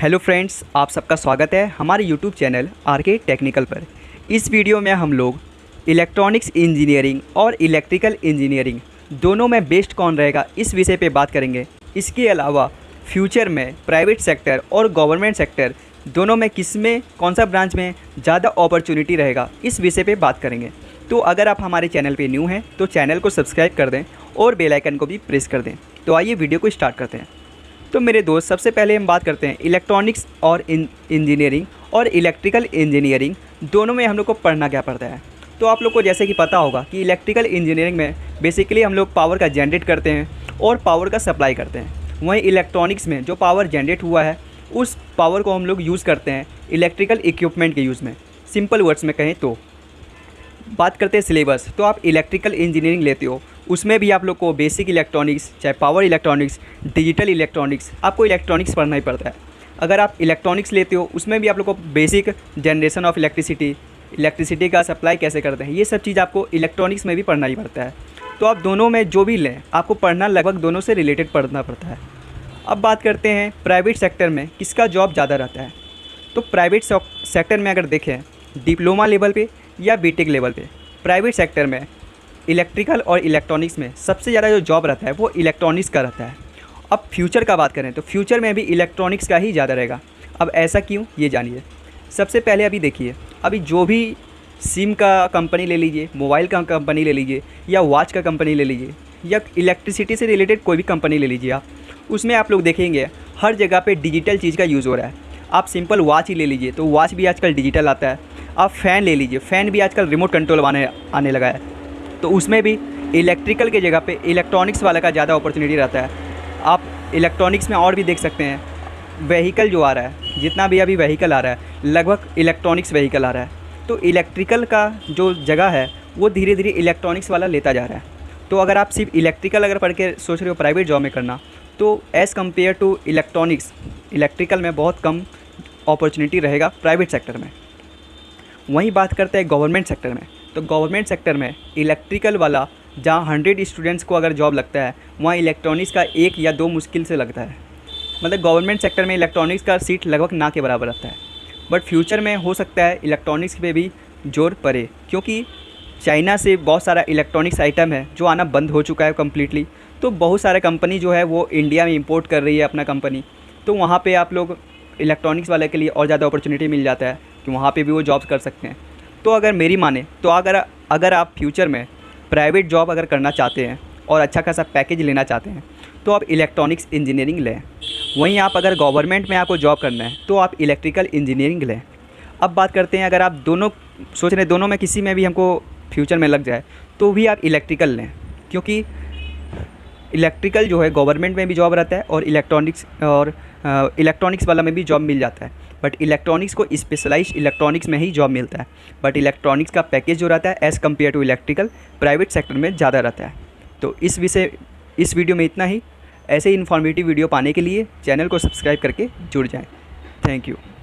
Hello friends, आप सबका स्वागत है हमारे यूट्यूब चैनल आरके टेक्निकल पर। इस वीडियो में हम लोग इलेक्ट्रॉनिक्स इंजीनियरिंग और इलेक्ट्रिकल इंजीनियरिंग दोनों में बेस्ट कौन रहेगा इस विषय पे बात करेंगे। इसके अलावा फ्यूचर में प्राइवेट सेक्टर और गवर्नमेंट सेक्टर दोनों में किस में कौन सा ब्रांच में ज़्यादा अपॉर्चुनिटी रहेगा इस विषय पे बात करेंगे। तो अगर आप हमारे चैनल पे न्यू हैं तो चैनल को सब्सक्राइब कर दें और बेल आइकन को भी प्रेस कर दें। तो आइए वीडियो को स्टार्ट करते हैं। तो मेरे दोस्त, सबसे पहले हम बात करते हैं इलेक्ट्रॉनिक्स और इंजीनियरिंग और इलेक्ट्रिकल इंजीनियरिंग दोनों में हम लोग को पढ़ना क्या पड़ता है। तो आप लोग को जैसे कि पता होगा कि इलेक्ट्रिकल इंजीनियरिंग में बेसिकली हम लोग पावर का जनरेट करते हैं और पावर का सप्लाई करते हैं। वहीं इलेक्ट्रॉनिक्स में जो पावर जनरेट हुआ है उस पावर को हम लोग यूज़ करते हैं इलेक्ट्रिकल इक्विपमेंट के यूज़ में। सिंपल वर्ड्स में कहें तो बात करते हैं सिलेबस। तो आप इलेक्ट्रिकल इंजीनियरिंग लेते हो, उसमें भी आप लोग को बेसिक इलेक्ट्रॉनिक्स, चाहे पावर इलेक्ट्रॉनिक्स, डिजिटल इलेक्ट्रॉनिक्स, आपको इलेक्ट्रॉनिक्स पढ़ना ही पड़ता है। अगर आप इलेक्ट्रॉनिक्स लेते हो उसमें भी आप लोग को बेसिक जनरेशन ऑफ इलेक्ट्रिसिटी का सप्लाई कैसे करते हैं, ये सब चीज़ आपको इलेक्ट्रॉनिक्स में भी पढ़ना ही पड़ता है। तो आप दोनों में जो भी लें आपको पढ़ना लगभग दोनों से रिलेटेड पढ़ना पड़ता है। अब बात करते हैं प्राइवेट सेक्टर में किसका जॉब ज़्यादा रहता है। तो प्राइवेट सेक्टर में अगर देखें डिप्लोमा लेवल पे या बीटेक लेवल पे, प्राइवेट सेक्टर में इलेक्ट्रिकल और इलेक्ट्रॉनिक्स में सबसे ज़्यादा जो जॉब रहता है वो इलेक्ट्रॉनिक्स का रहता है। अब फ्यूचर का बात करें तो फ्यूचर में भी इलेक्ट्रॉनिक्स का ही ज़्यादा रहेगा। अब ऐसा क्यों, ये जानिए। सबसे पहले अभी देखिए, अभी जो भी सिम का कंपनी ले लीजिए, मोबाइल का कंपनी ले लीजिए या वॉच का कंपनी ले लीजिए या इलेक्ट्रिसिटी से रिलेटेड कोई भी कंपनी ले लीजिए आप, उसमें आप लोग देखेंगे हर जगह पे डिजिटल चीज़ का यूज़ हो रहा है। आप सिंपल वॉच ही ले लीजिए तो वॉच भी आजकल डिजिटल आता है। आप फ़ैन ले लीजिए, फ़ैन भी आजकल रिमोट कंट्रोल आने लगा है। तो उसमें भी इलेक्ट्रिकल के जगह पे इलेक्ट्रॉनिक्स वाला का ज़्यादा अपॉर्चुनिटी रहता है। आप इलेक्ट्रॉनिक्स में और भी देख सकते हैं, व्हीकल जो आ रहा है, जितना भी अभी व्हीकल आ रहा है लगभग इलेक्ट्रॉनिक्स व्हीकल आ रहा है। तो इलेक्ट्रिकल का जो जगह है वो धीरे धीरे इलेक्ट्रॉनिक्स वाला लेता जा रहा है। तो अगर आप सिर्फ इलेक्ट्रिकल अगर पढ़ के सोच रहे हो प्राइवेट जॉब में करना, तो as compare to electronics electrical में बहुत कम अपॉर्चुनिटी रहेगा प्राइवेट सेक्टर में। वहीं बात करते हैं गवर्नमेंट सेक्टर में। तो गवर्नमेंट सेक्टर में इलेक्ट्रिकल वाला जहाँ 100 स्टूडेंट्स को अगर जॉब लगता है वहाँ इलेक्ट्रॉनिक्स का 1 या 2 मुश्किल से लगता है। मतलब गवर्नमेंट सेक्टर में इलेक्ट्रॉनिक्स का सीट लगभग ना के बराबर रहता है। बट फ्यूचर में हो सकता है इलेक्ट्रॉनिक्स पे भी जोर पड़े, क्योंकि चाइना से बहुत सारा इलेक्ट्रॉनिक्स आइटम है जो आना बंद हो चुका है कम्प्लीटली। तो बहुत सारे कंपनी जो है वो इंडिया में इंपोर्ट कर रही है अपना कंपनी। तो वहाँ पे आप लोग इलेक्ट्रॉनिक्स वाले के लिए और ज़्यादा अपॉर्चुनिटी मिल जाता है कि वहाँ पे भी वो जॉब्स कर सकते हैं। तो अगर मेरी माने तो अगर आप फ्यूचर में प्राइवेट जॉब अगर करना चाहते हैं और अच्छा खासा पैकेज लेना चाहते हैं तो आप इलेक्ट्रॉनिक्स इंजीनियरिंग लें। वहीं आप अगर गवर्नमेंट में आपको जॉब करना है तो आप इलेक्ट्रिकल इंजीनियरिंग लें। अब बात करते हैं, अगर आप दोनों सोच रहे दोनों में किसी में भी हमको फ्यूचर में लग जाए तो भी आप इलेक्ट्रिकल लें, क्योंकि इलेक्ट्रिकल जो है गवर्नमेंट में भी जॉब रहता है और इलेक्ट्रॉनिक्स वाला में भी जॉब मिल जाता है। बट इलेक्ट्रॉनिक्स को स्पेशलाइज इलेक्ट्रॉनिक्स में ही जॉब मिलता है। बट इलेक्ट्रॉनिक्स का पैकेज जो रहता है as compare to electrical private sector में ज़्यादा रहता है। तो इस वीडियो में इतना ही। ऐसे ही इन्फॉर्मेटिव वीडियो पाने के लिए चैनल को सब्सक्राइब करके जुड़ जाएं। Thank you.